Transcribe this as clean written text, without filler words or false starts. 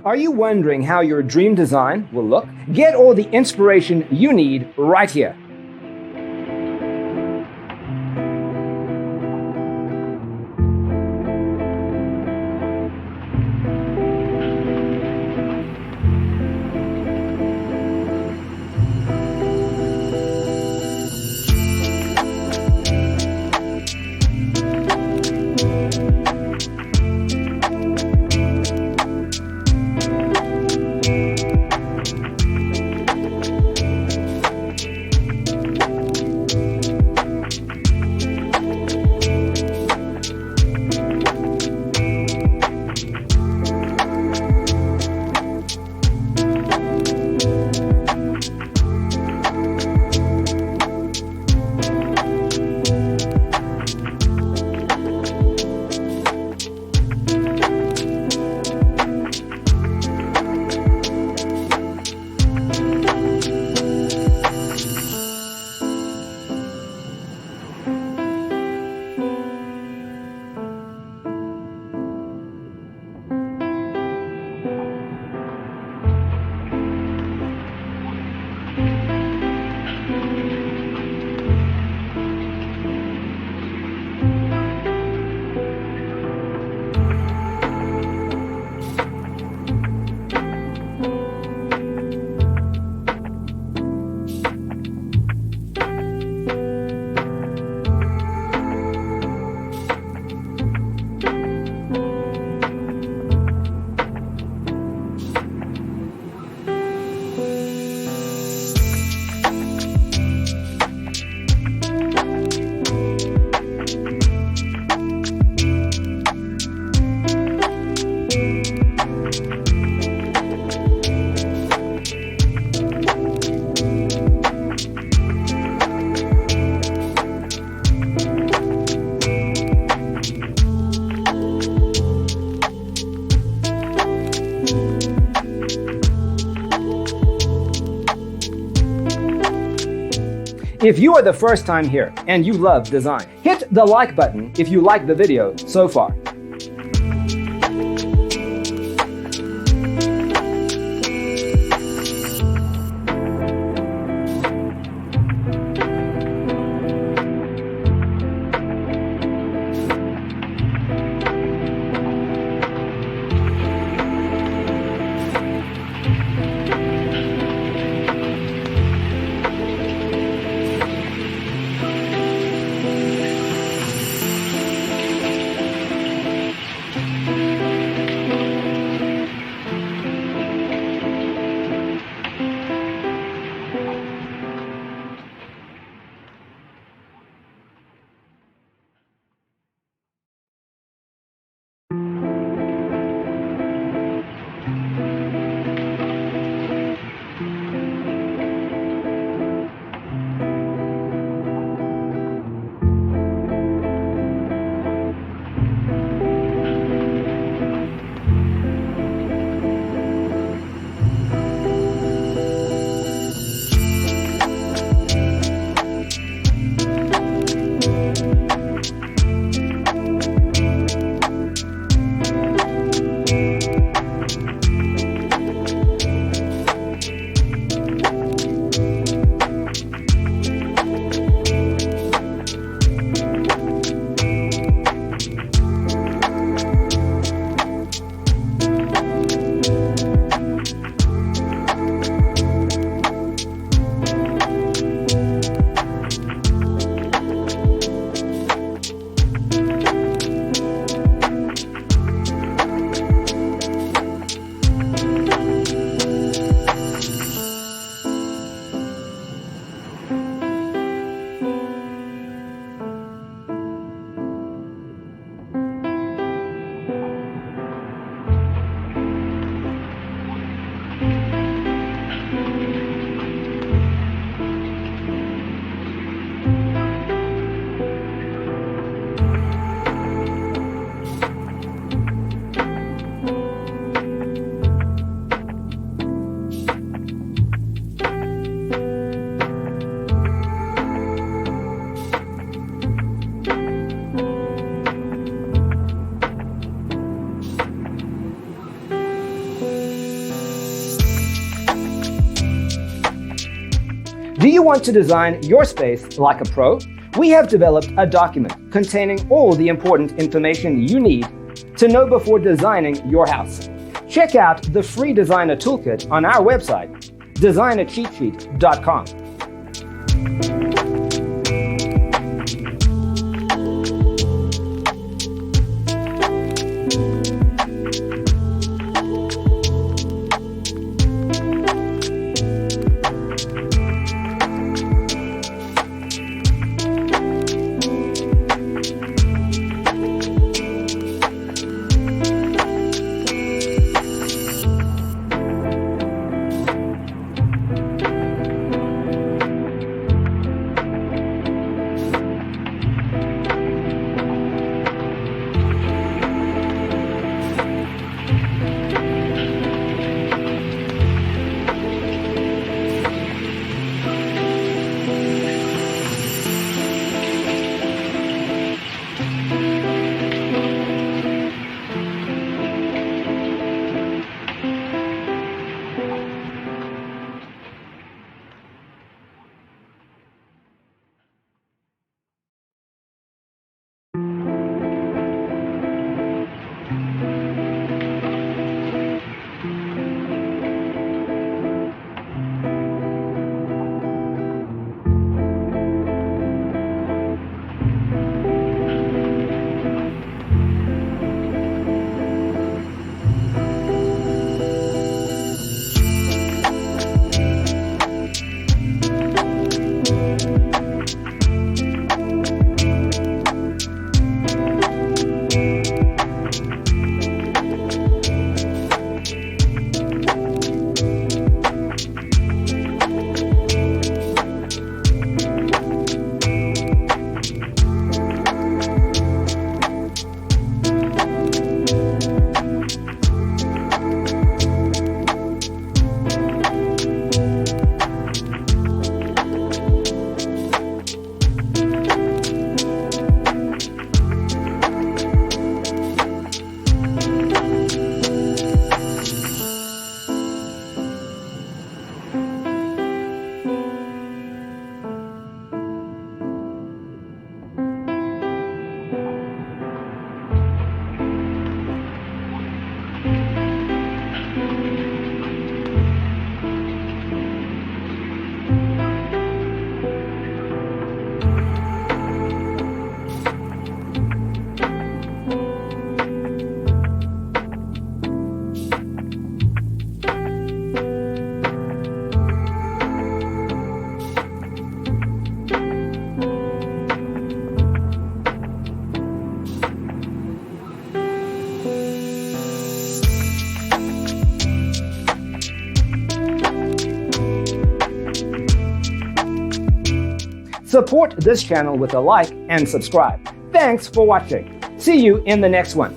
Are you wondering how your dream design will look? Get all the inspiration you need right here. If you are the first time here and you love design, hit the like button if you like the video so far. Do you want to design your space like a pro? We have developed a document containing all the important information you need to know before designing your house. Check out the free designer toolkit on our website, designercheatsheet.com. Support this channel with a like and subscribe. Thanks for watching. See you in the next one.